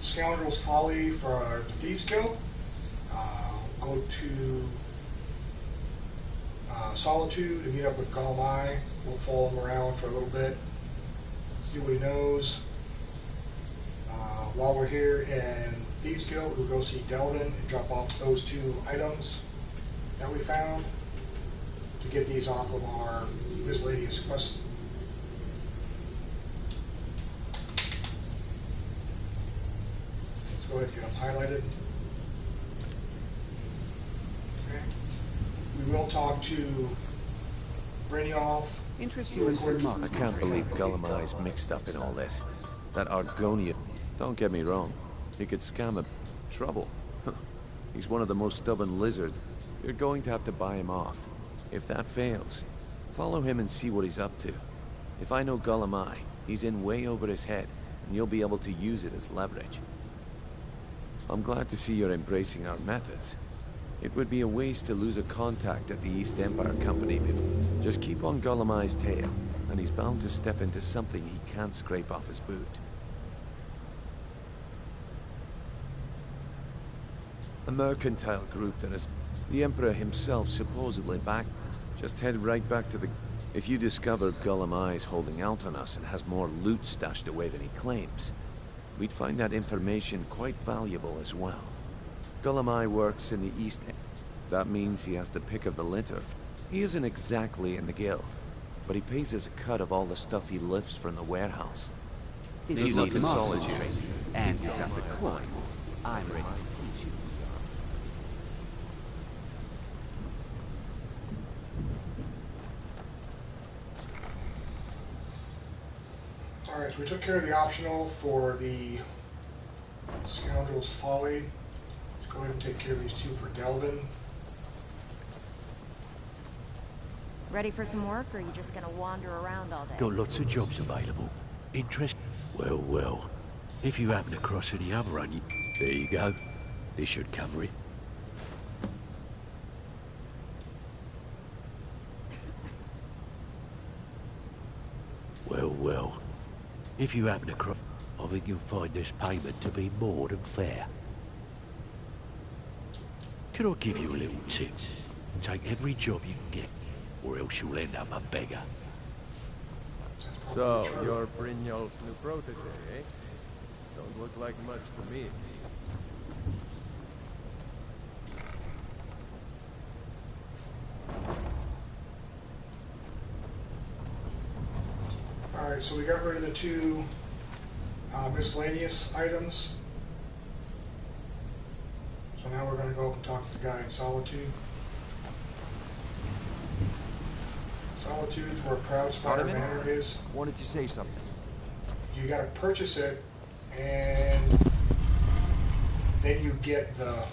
Scoundrel's Foley for the Thieves Guild. Go to Solitude and meet up with Galmai. We'll follow him around for a little bit, see what he knows. While we're here in Thieves Guild, we'll go see Delvin and drop off those 2 items that we found to get these off of our miscellaneous quest. Let's go ahead and get them highlighted. Okay. We will talk to Brynjolf. Interest you in some mark. I can't believe Gullumai's mixed up in all this. That Argonian. Don't get me wrong. He could scam him. Trouble. He's one of the most stubborn lizards. You're going to have to buy him off. If that fails, follow him and see what he's up to. If I know Gullumai, he's in way over his head, and you'll be able to use it as leverage. I'm glad to see you're embracing our methods. It would be a waste to lose a contact at the East Empire Company before. Just keep on Gullumai's tail, and he's bound to step into something he can't scrape off his boot. A mercantile group that is the Emperor himself supposedly backed. Just head right back to the... If you discover Gullumai's holding out on us and has more loot stashed away than he claims, we'd find that information quite valuable as well. Gullumai works in the East End. That means he has the pick of the litter. He isn't exactly in the guild, but he pays us a cut of all the stuff he lifts from the warehouse. If you need solitude and you've got the coin, I'm ready to teach you. Alright, so we took care of the optional for the Scoundrel's Folly. Let's go ahead and take care of these 2 for Delvin. Ready for some work, or are you just gonna wander around all day? Got lots of jobs available. Interest? Well, well. If you happen to cross any other onion... There you go. This should cover it. Well, well. If you happen to cross... I think you'll find this payment to be more than fair. Can I give you a little tip? Take every job you can get, or else you'll end up a beggar. So, you're Brynjolf's new protege, eh? Don't look like much to me. Alright, so we got rid of the 2 miscellaneous items. So now we're going to go up and talk to the guy in Solitude. Solitude's where Proud Spider Manor is. Wanted to say something. You got to purchase it, and then you get the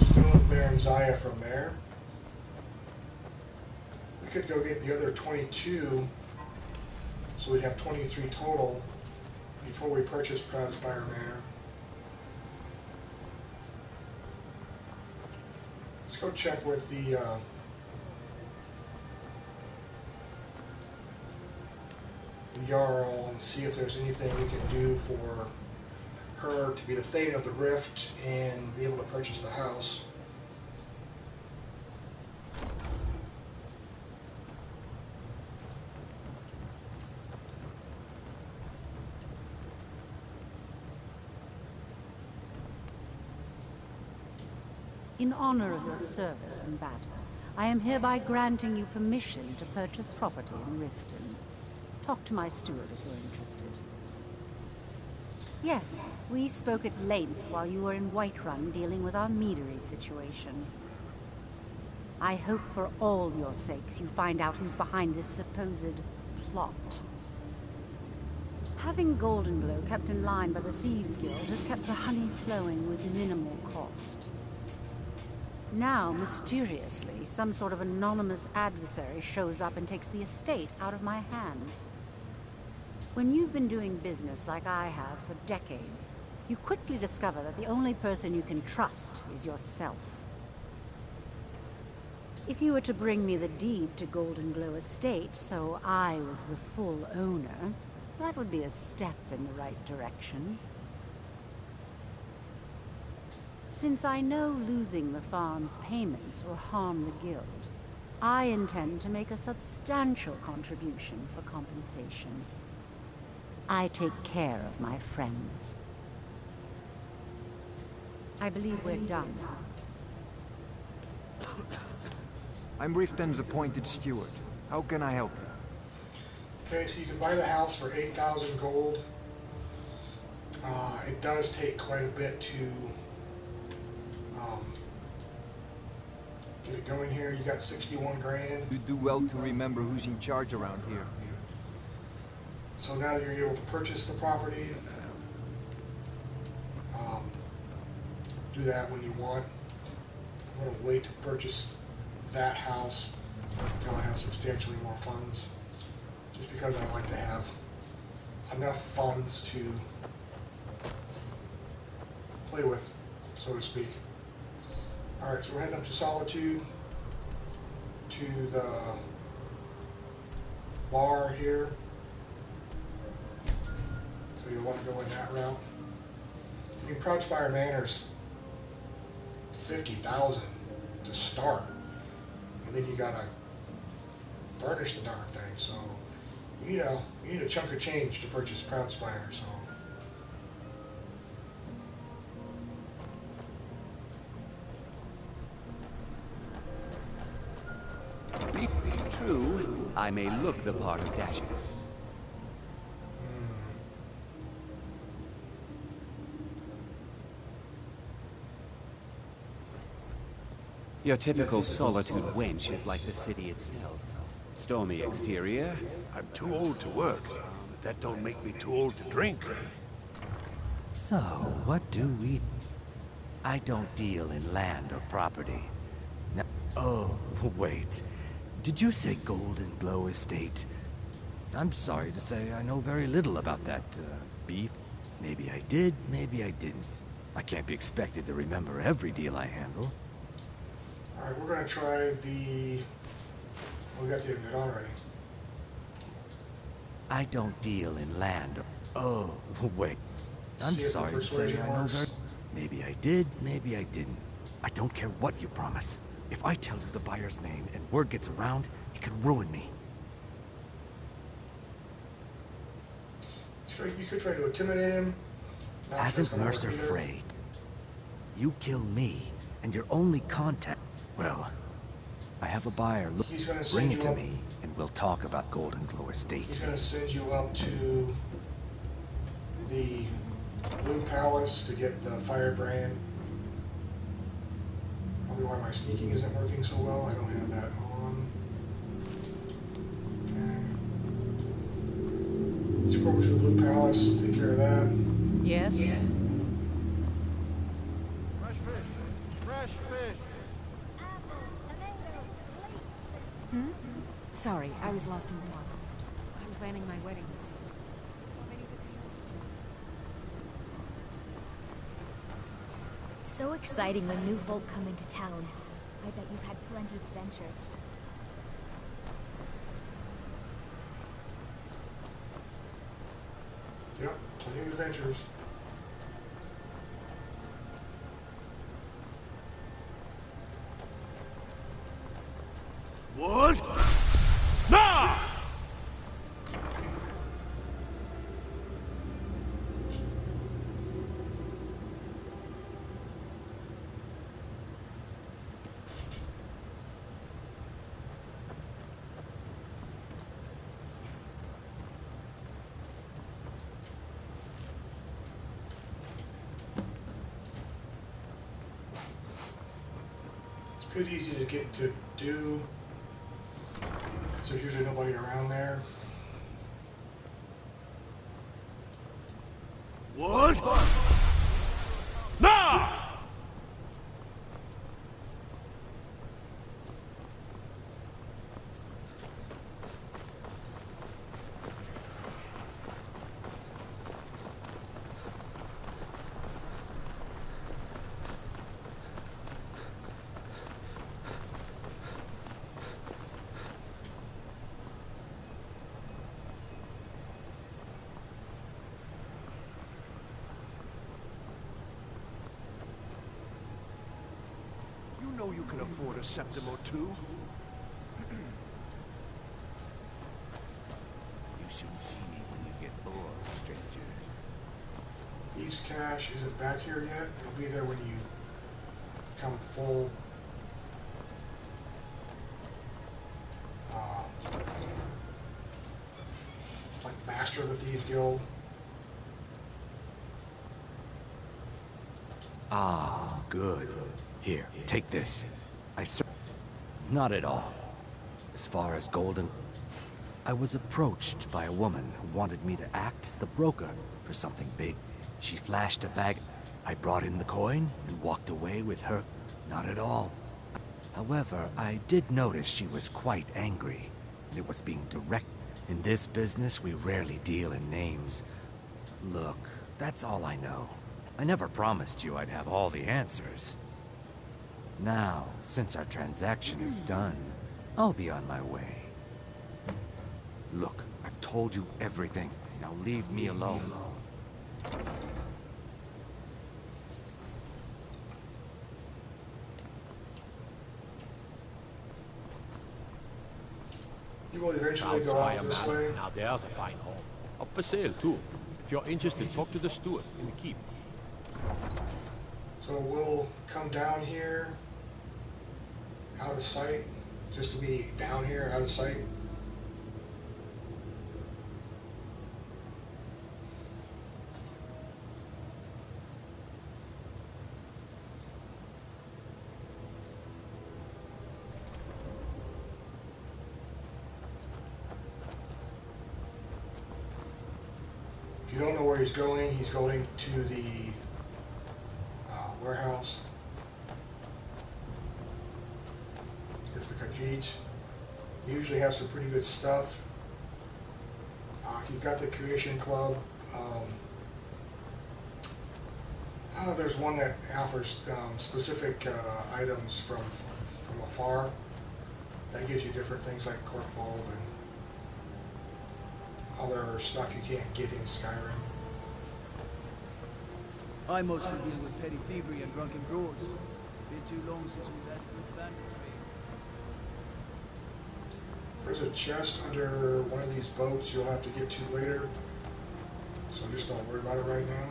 Stone Baron Zaya from there. We could go get the other 22, so we'd have 23 total before we purchase Proud Spire Manor. Let's go check with the Jarl and see if there's anything we can do for her to be the Thane of the Rift and be able to purchase the house. In honor of your service in battle, I am hereby granting you permission to purchase property in Riften. Talk to my steward if you're interested. Yes, we spoke at length while you were in Whiterun dealing with our meadery situation. I hope for all your sakes you find out who's behind this supposed plot. Having Goldenglow kept in line by the Thieves Guild has kept the honey flowing with minimal cost. Now, mysteriously, some sort of anonymous adversary shows up and takes the estate out of my hands. When you've been doing business like I have for decades, you quickly discover that the only person you can trust is yourself. If you were to bring me the deed to Goldenglow Estate, so I was the full owner, That would be a step in the right direction. Since I know losing the farm's payments will harm the guild, I intend to make a substantial contribution for compensation. I take care of my friends. I believe we're done. I'm Riften's appointed steward. How can I help you? Okay, so you can buy the house for 8,000 gold. It does take quite a bit to get it going here. You got 61 grand. You do well to remember who's in charge around here. So now that you're able to purchase the property, do that when you want. I'm going to wait to purchase that house until I have substantially more funds, just because I like to have enough funds to play with, so to speak. Alright, so we're heading up to Solitude, to the bar here. So you'll want to go in that route. I mean, Crouchfire Manor's 50,000 to start, and then you gotta furnish the darn thing. So you need a chunk of change to purchase Crouchfire. So True, I may look the part of dashing. Your typical Solitude wench is like the city itself. Stormy exterior. I'm too old to work, but that don't make me too old to drink. So, what do we... I don't deal in land or property. Now, oh, wait. Did you say Golden Glow Estate? I'm sorry to say I know very little about that, beef. Maybe I did, maybe I didn't. I can't be expected to remember every deal I handle. alright, we're gonna try the... We got the admit already. I don't deal in land or... Oh, wait. I'm See if the sorry to say persuasion I know works. very... Maybe I did, maybe I didn't. I don't care what you promise. If I tell you the buyer's name and word gets around, it could ruin me. You could try to intimidate him. Not that's Hasn't gonna work Mercer either. frayed? You kill me, and your only contact... Well, I have a buyer. Look, He's gonna bring send it you to up. me, and we'll talk about Golden Glow Estate. He's gonna send you up to the Blue Palace to get the firebrand. Probably why my sneaking isn't working so well. I don't have that on. Okay. Let's go over to the Blue Palace, take care of that. Yes? Fresh fish! Fresh fish! Sorry, I was lost in thought. I'm planning my wedding this year. So many details to So exciting when new folk come into town. I bet you've had plenty of adventures. Yep, plenty of adventures. What? Nah! It's pretty easy to get to do. So there's usually nobody around there. What? Nah! you can afford a septim or two. You should see me when you get bored, stranger. Thieves Cache isn't back here yet. It'll be there when you become full. Like Master of the Thieves Guild. Ah, good. Here, take this. Not at all. As far as Golden... I was approached by a woman who wanted me to act as the broker for something big. She flashed a bag. I brought in the coin and walked away with her. Not at all. However, I did notice she was quite angry. It was being direct. In this business, we rarely deal in names. Look, that's all I know. I never promised you I'd have all the answers. Now, since our transaction is done, I'll be on my way. Look, I've told you everything. Now leave me alone. You will eventually go out this way. Now there's a fine home. Up for sale, too. If you're interested, talk to the steward in the keep. So we'll come down here, out of sight, just to be down here, out of sight. If you don't know where he's going to the warehouse. Here's the Khajiit. He usually has some pretty good stuff. If you've got the Creation Club, there's one that offers specific items from afar. That gives you different things like cork bulb and other stuff you can't get in Skyrim. I mostly deal with petty thievery and drunken brawls. Been too long since we've had a good bandit raid. There's a chest under one of these boats you'll have to get to later, so just don't worry about it right now.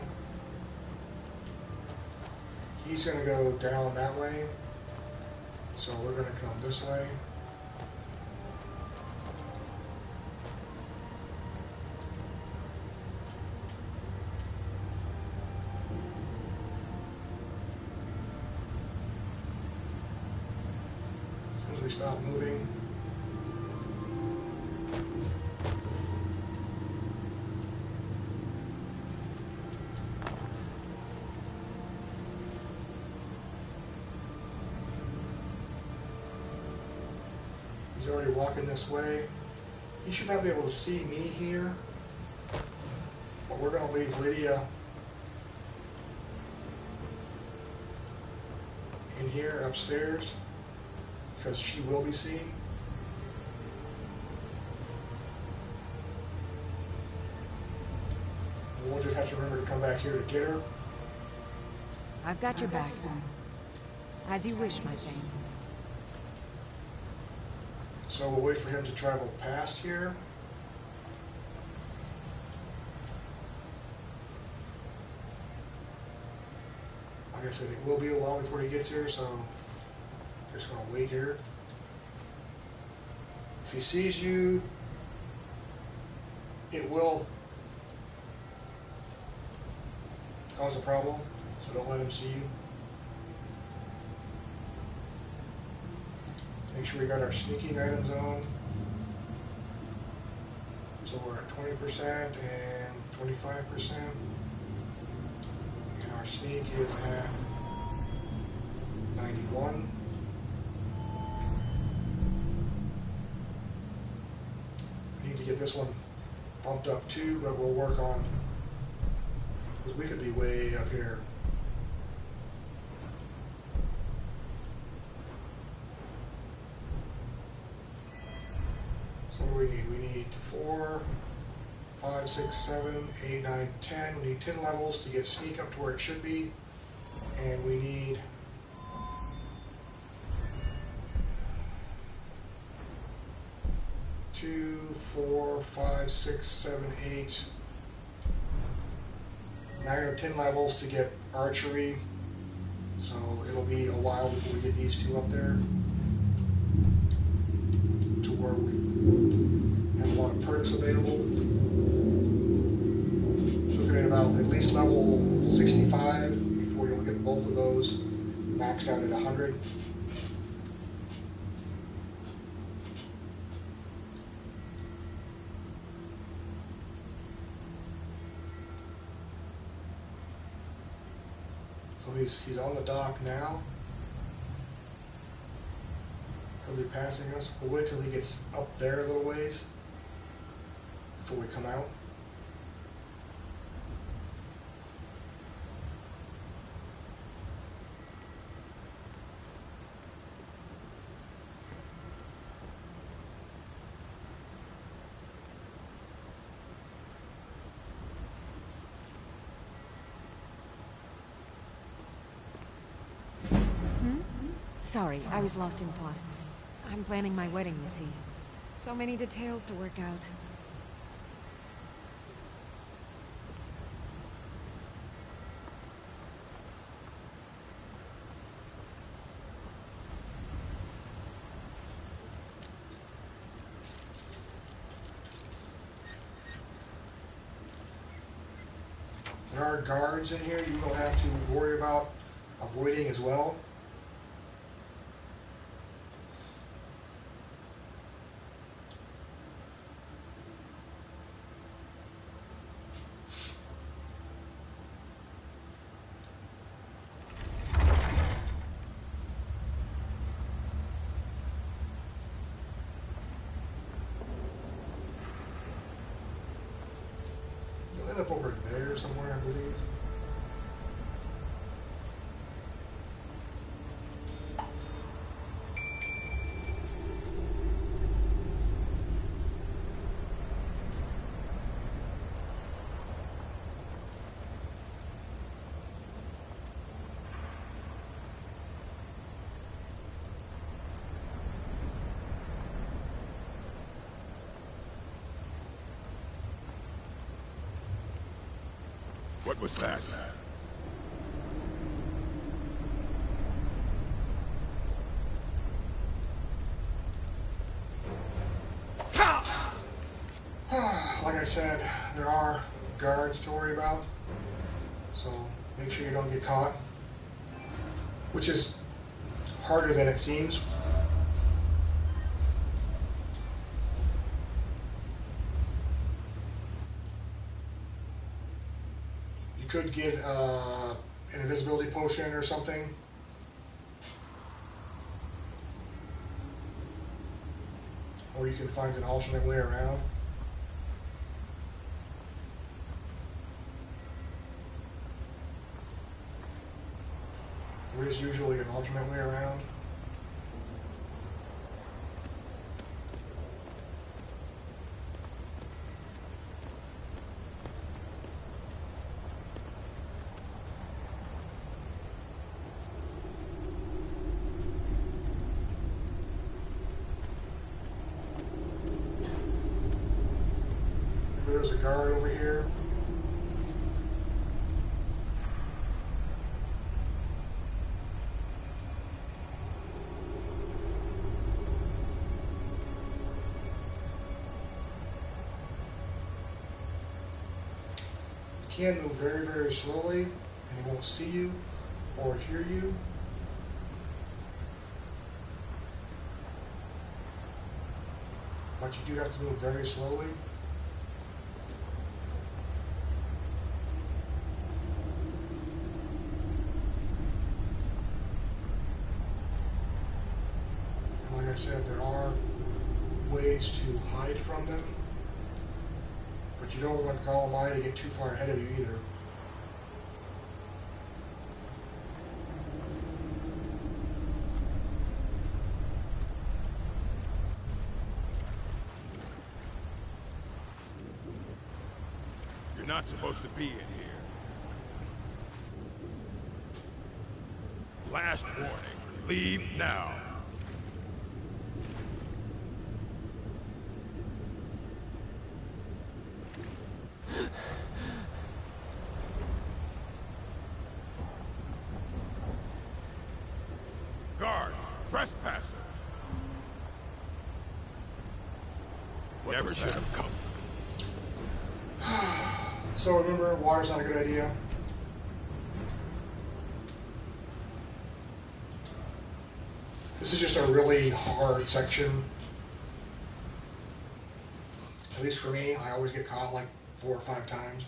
He's going to go down that way, so we're going to come this way. As soon as we stop moving, he's already walking this way. He should not be able to see me here, but we're going to leave Lydia in here upstairs because she will be seen. We'll just have to remember to come back here to get her. I've got your back. As you wish, my thing. So we'll wait for him to travel past here. Like I said, it will be a while before he gets here, so just gonna wait here. If he sees you, it will cause a problem, so don't let him see you. Make sure we got our sneaking items on. So we're at 20% and 25%. And our sneak is at 91. We need to get this one bumped up too, but we'll work on, because we could be way up here. So what do we need? We need 4, 5, 6, 7, 8, 9, 10. We need 10 levels to get sneak up to where it should be. And we need 2, 4, 5, 6, 7, 8, 9 or 10 levels to get archery. So it'll be a while before we get these two up there to where we have a lot of perks available. Looking at about at least level 65 before you'll get both of those maxed out at 100. So he's on the dock now. He'll be passing us. We'll wait till he gets up there a little ways before we come out. Sorry, I was lost in thought. I'm planning my wedding, you see. So many details to work out. There are guards in here you will have to worry about avoiding as well. You'll end up over there somewhere, I believe. What was that? Like I said, there are guards to worry about, so make sure you don't get caught, which is harder than it seems. You could get an invisibility potion or something. Or you can find an alternate way around. There is usually an alternate way around. There's a guard over here. You can move very, very slowly, and he won't see you or hear you. But you do have to move very slowly. And like I said, there are ways to hide from them. But you don't want Golemai to get too far ahead of you either. You're not supposed to be in here. Last warning. Leave now. trespasser! Never should have come. So remember, water's not a good idea. This is just a really hard section. At least for me, I always get caught like 4 or 5 times.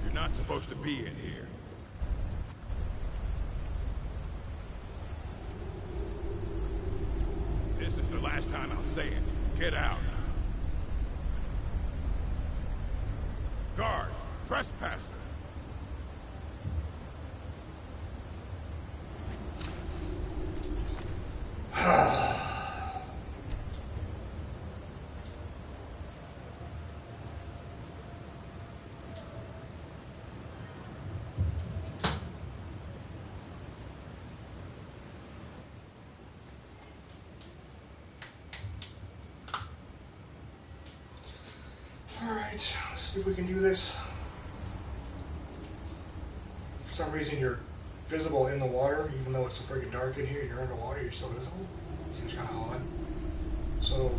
You're not supposed to be in here. This is the last time I'll say it. Get out. Guards! Trespassers! Alright, let's see if we can do this. For some reason you're visible in the water, even though it's so freaking dark in here, you're underwater, you're still visible. Seems kind of odd. So,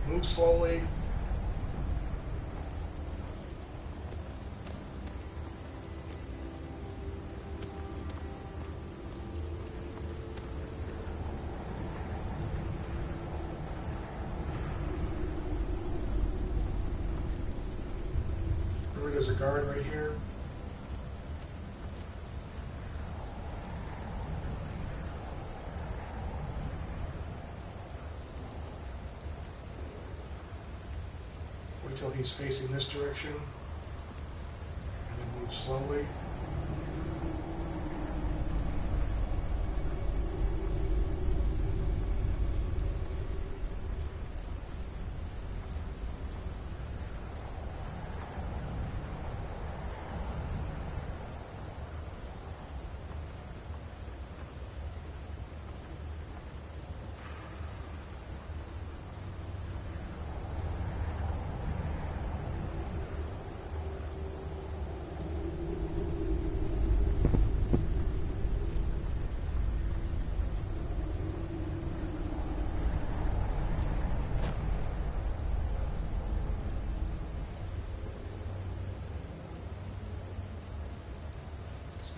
move slowly. There's a guard right here. Wait until he's facing this direction, and then move slowly.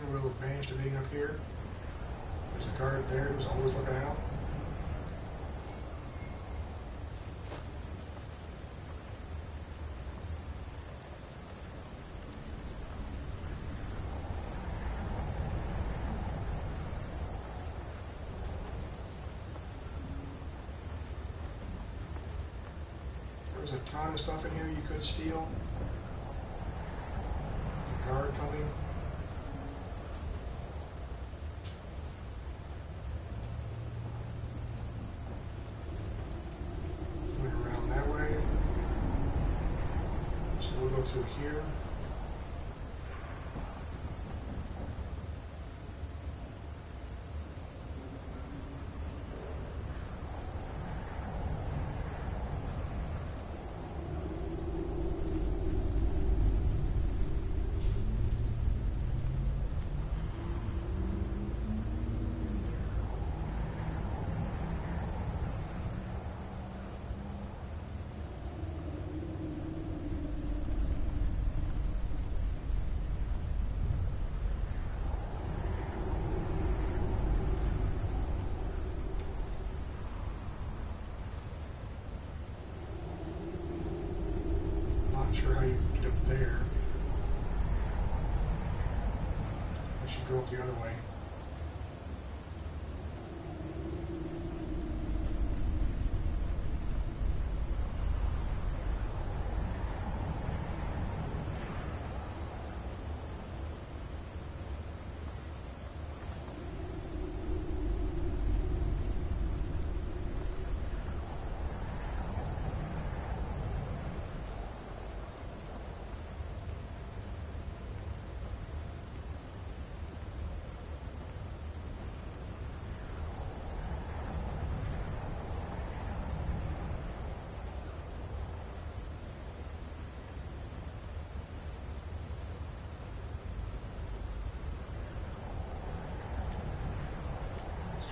No real advantage to being up here. There's a guard there who's always looking out. There's a ton of stuff in here you could steal. There's a guard coming. We'll go through here. Sure how you get up there. I should go up the other way.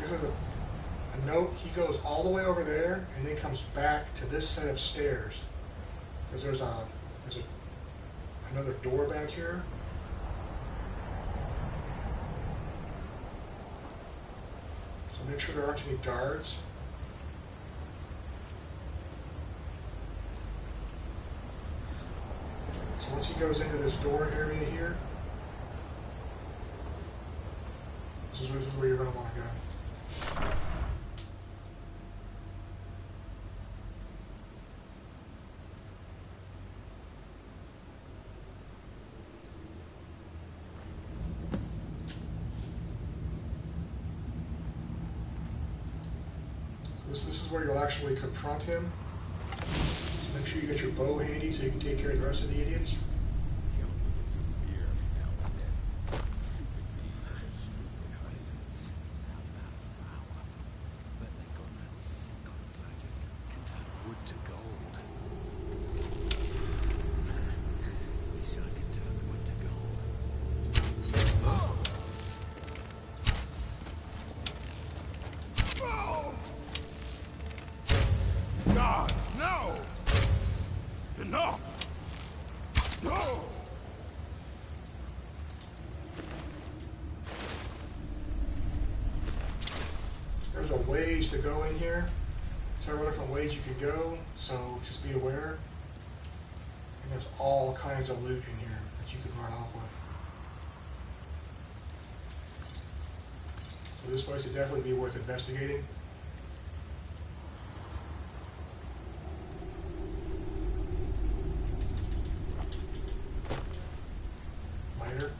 There's a note. He goes all the way over there and then comes back to this set of stairs. Because there's another door back here. So make sure there aren't any guards. So once he goes into this door area here, this is where you're going to want to go. This is where you'll actually confront him. So make sure you get your bow handy so you can take care of the rest of the idiots. God, no! Enough! No! There's a ways to go in here. Several different ways you can go, so just be aware. And there's all kinds of loot in here that you can run off with. So this place would definitely be worth investigating. Lighter.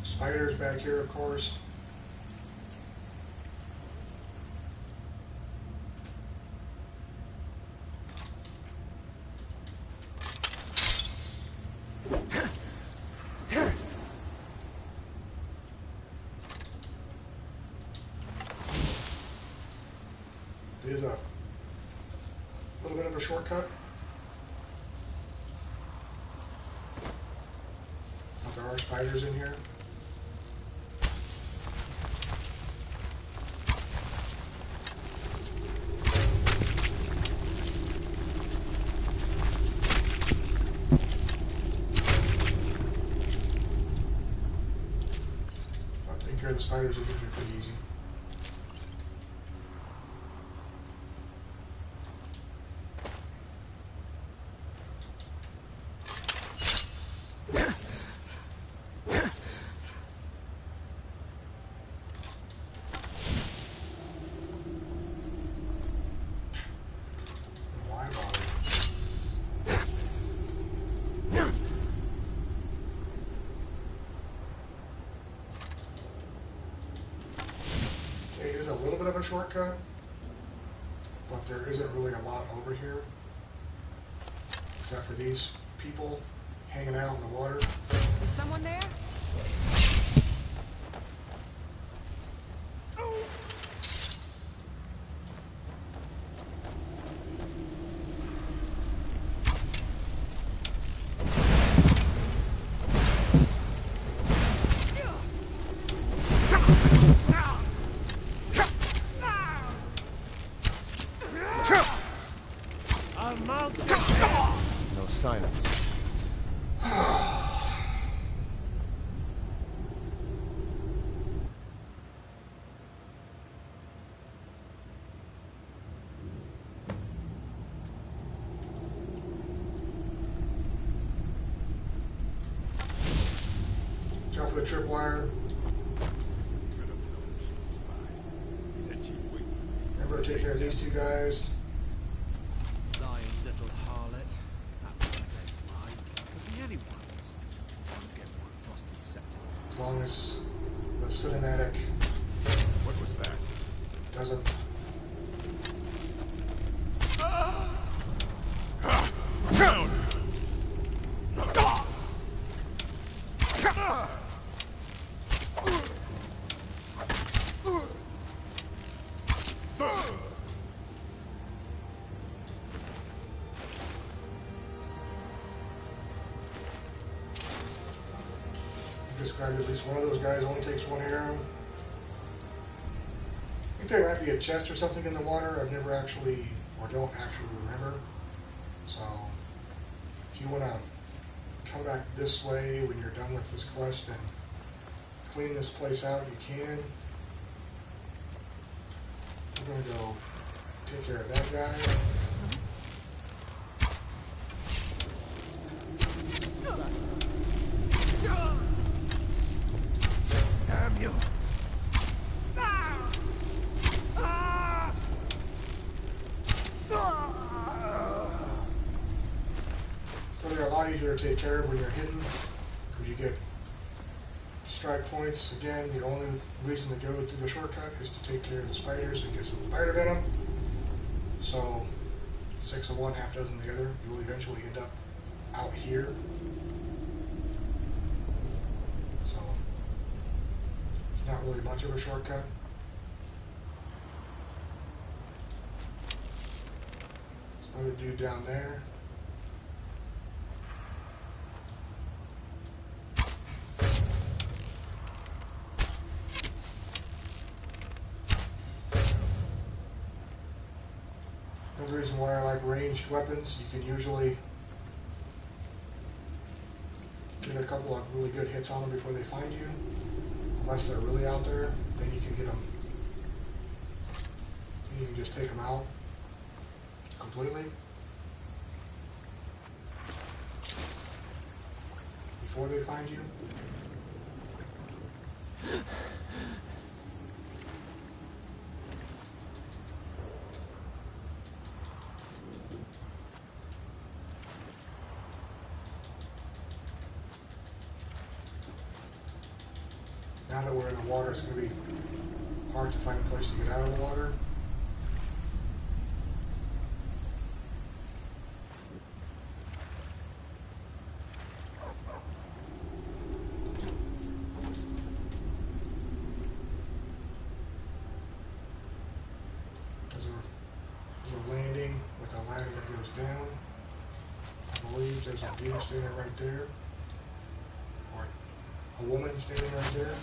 Spiders back here, of course. It is a little bit of a shortcut. But there are spiders in here. Taking care of the spiders is usually pretty easy. Okay, it is a little bit of a shortcut, but there isn't really a lot over here, except for these people hanging out in the water. Is someone there? No sign of it. Jump for the tripwire. Remember to take care of these two guys. Lying little harlot. That one I don't mind. Could be anyone's. Won't get one lost his scepter. As long as the cinematic What was that? doesn't. guy, at least one of those guys only takes one arrow. I think there might be a chest or something in the water. I've never actually, or don't actually remember. So, if you want to come back this way when you're done with this quest and clean this place out, you can. We're going to go take care of that guy. Damn you! So they're a lot easier to take care of when you're hidden, because you get strike points. Again, the only reason to go through the shortcut is to take care of the spiders and get some spider venom. So 6 of one, half dozen of the other. You will eventually end up out here. So it's not really much of a shortcut. There's another dude down there. Another reason why I like ranged weapons, you can usually get a couple of really good hits on them before they find you. Unless they're really out there, then you can get them. You can just take them out completely before they find you. Now that we're in the water, it's going to be hard to find a place to get out of the water. There's a landing with a ladder that goes down. I believe there's a dude standing right there. Or a woman standing right there.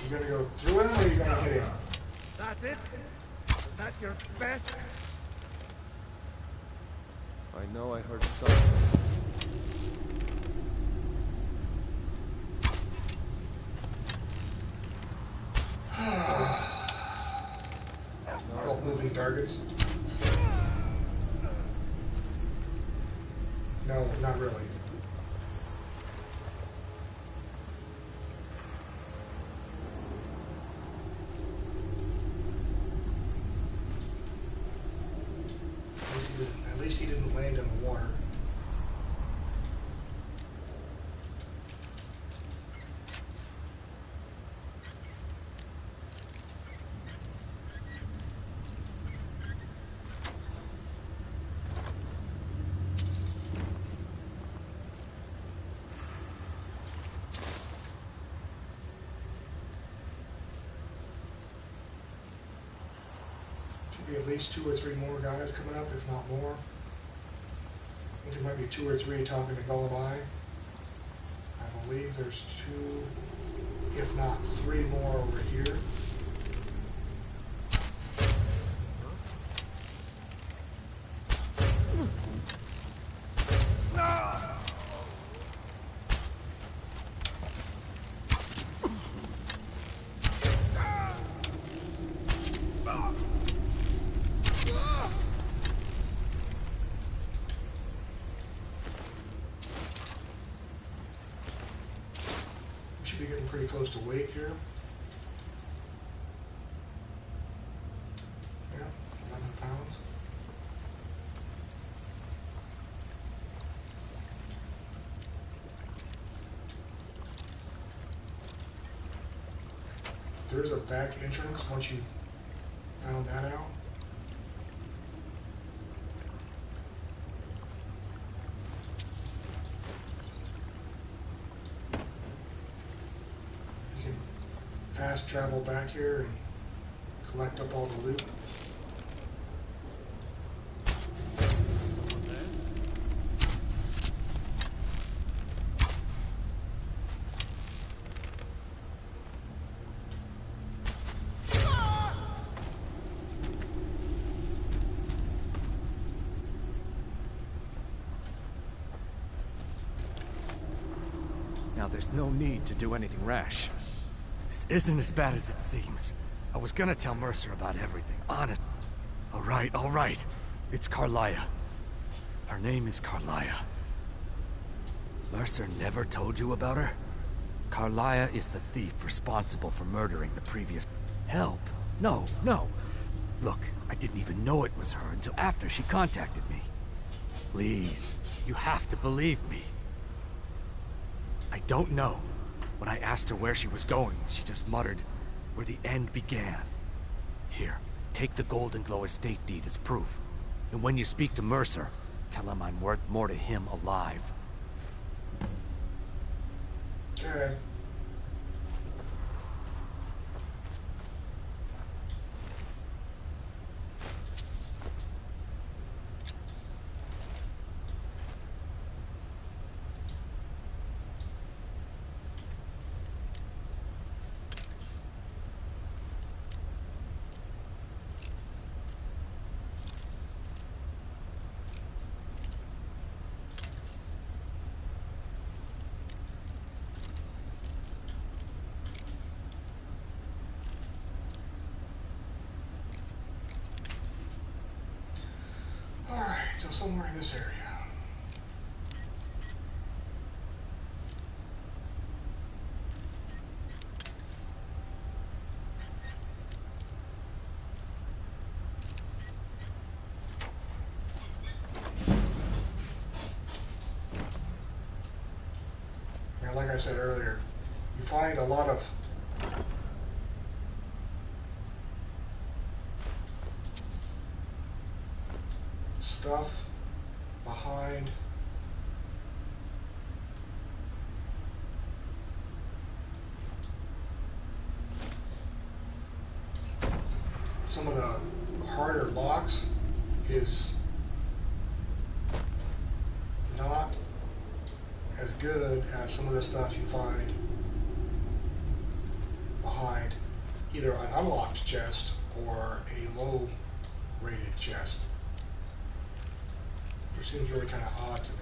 You gonna go through him or you gonna hit him? That's it? Is that your best? I know I heard something. All moving targets. No, not really. At least he didn't land in the water. Should be at least 2 or 3 more guys coming up, if not more. I think there might be 2 or 3 talking to Gullumai. I believe there's 2, if not 3 more over here. Be getting pretty close to weight here. Yeah, 11 pounds. There's a back entrance once you found that out. fast travel back here and collect up all the loot. Now, there's no need to do anything rash. This isn't as bad as it seems. I was gonna tell Mercer about everything, honest. All right. It's Carlia. Her name is Carlia. Mercer never told you about her? Carlia is the thief responsible for murdering the previous... Help? No. Look, I didn't even know it was her until after she contacted me. Please, you have to believe me. I don't know. When I asked her where she was going, she just muttered, where the end began. Here, take the Golden Glow estate deed as proof. And when you speak to Mercer, tell him I'm worth more to him alive. Okay. Alright, so somewhere in this area. Yeah, like I said earlier, you find a lot of stuff behind some of the harder locks is not as good as some of the stuff you find behind either an unlocked chest or a low rated chest, which seems really kind of odd to me.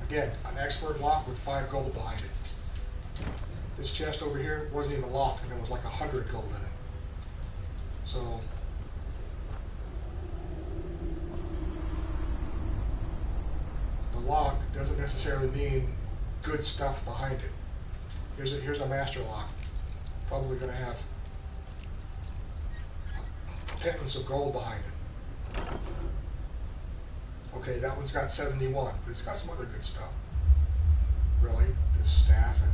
Again, an expert lock with 5 gold behind it. This chest over here wasn't even locked, and there was like 100 gold in it. So, the lock doesn't necessarily mean good stuff behind it. Here's a master lock. Probably going to have a pittance of gold behind it. Okay, that one's got 71, but it's got some other good stuff. Really, this staff and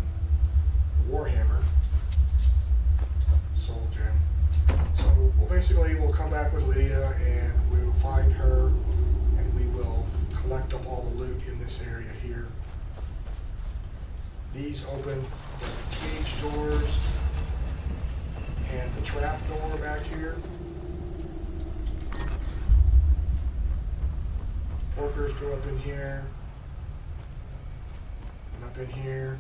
the warhammer, soul gem. So we'll come back with Lydia and we'll find her and we will collect up all the loot in this area here. These open the cage doors and the trap door back here. Workers go up in here and up in here.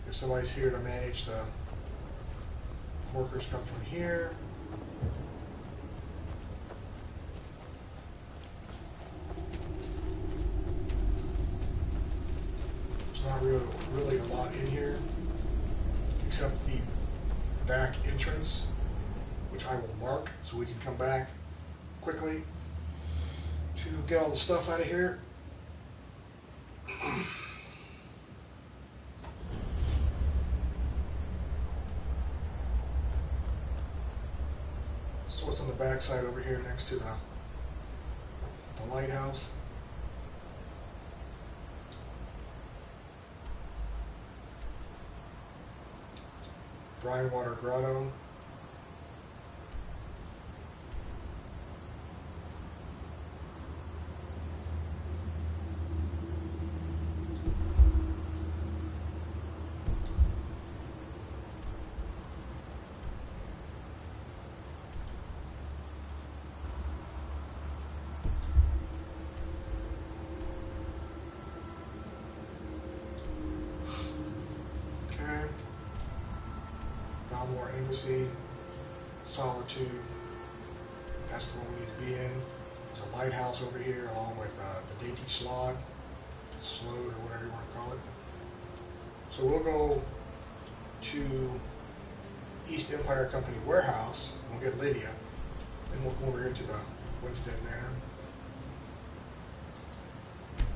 If somebody's here to manage the workers, come from here. There's not really a lot in here except the back entrance, which I will mark so we can come back quickly to get all the stuff out of here. So what's on the back side over here next to the lighthouse? Brinewater Grotto. Embassy, Solitude. That's the one we need to be in. There's a lighthouse over here along with the Dainty Slod, Slode or whatever you want to call it. So we'll go to East Empire Company warehouse. We'll get Lydia. Then we'll come over here to the Winstead Manor.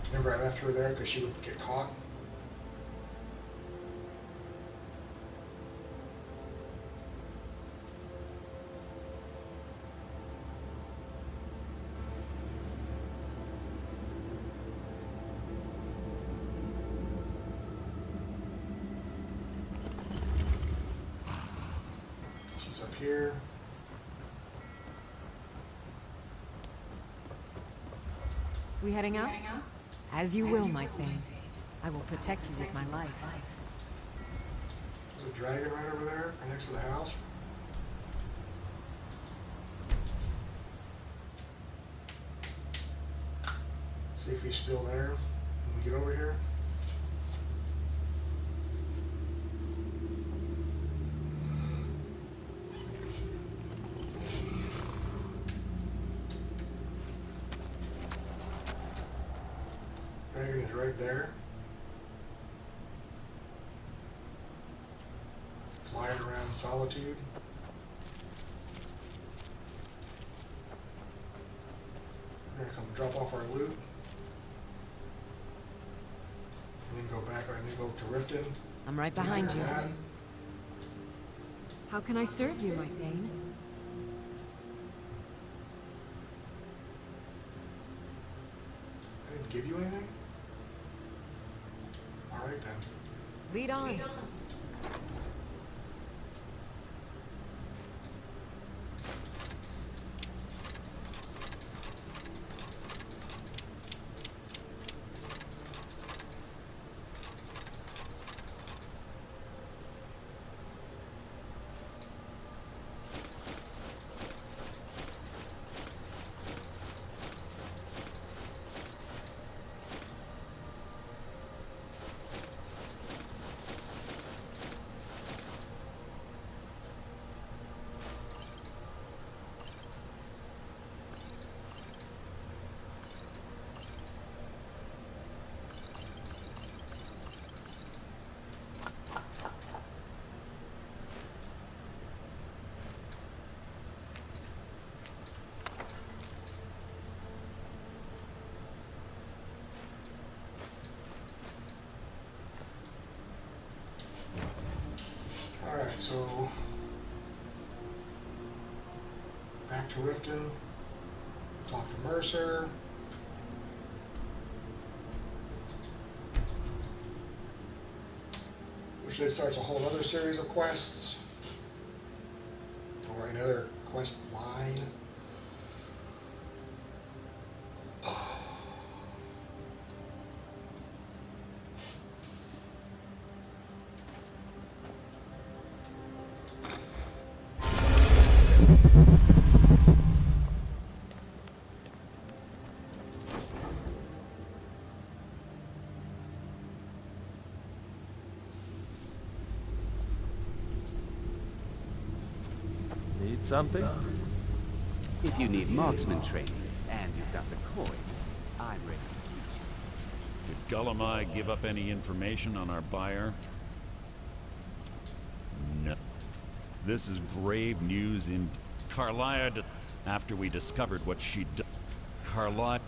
Remember I left her there because she would get caught? She's up here. We heading out? As you will, my Thane. I will protect you with my life. There's a dragon right over there, right next to the house. See if he's still there when we get over here. Dragon is right there. Flying around Solitude. We're gonna come drop off our loot. And then go back, and then go to Riften. I'm right behind you. That. How can I serve you, my Thane? I didn't give you anything? Alright then. Lead on. Alright, so back to Riften, talk to Mercer. Which then starts a whole other series of quests, or another quest line. Need something? If you need marksman training, and you've got the coin, I'm ready to teach you. Did Gullumai give up any information on our buyer? No. This is grave news in Carlia. After we discovered what she'd done. Carlia.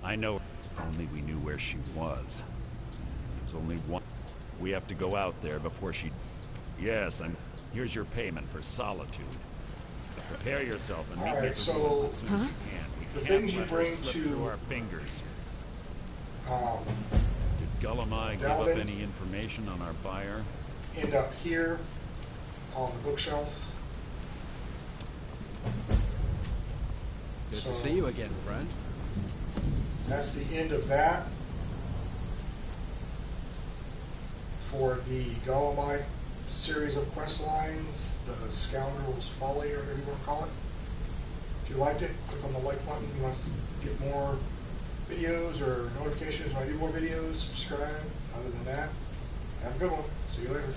I know. If only we knew where she was. There's only one. We have to go out there before she. Yes, here's your payment for Solitude. Prepare yourself and meet me at the ruins as soon as you can. We The can't things you let her bring slip to through our fingers. Did Gullumai give up Dalvin any information on our buyer? end up here on the bookshelf. Good to see you again, friend. That's the end of that for the Gullumai series of quest lines, the Scoundrel's Foley, or whatever you want to call it. If you liked it, click on the like button. If you want to get more videos or notifications when I do more videos, subscribe. Other than that, have a good one. See you later.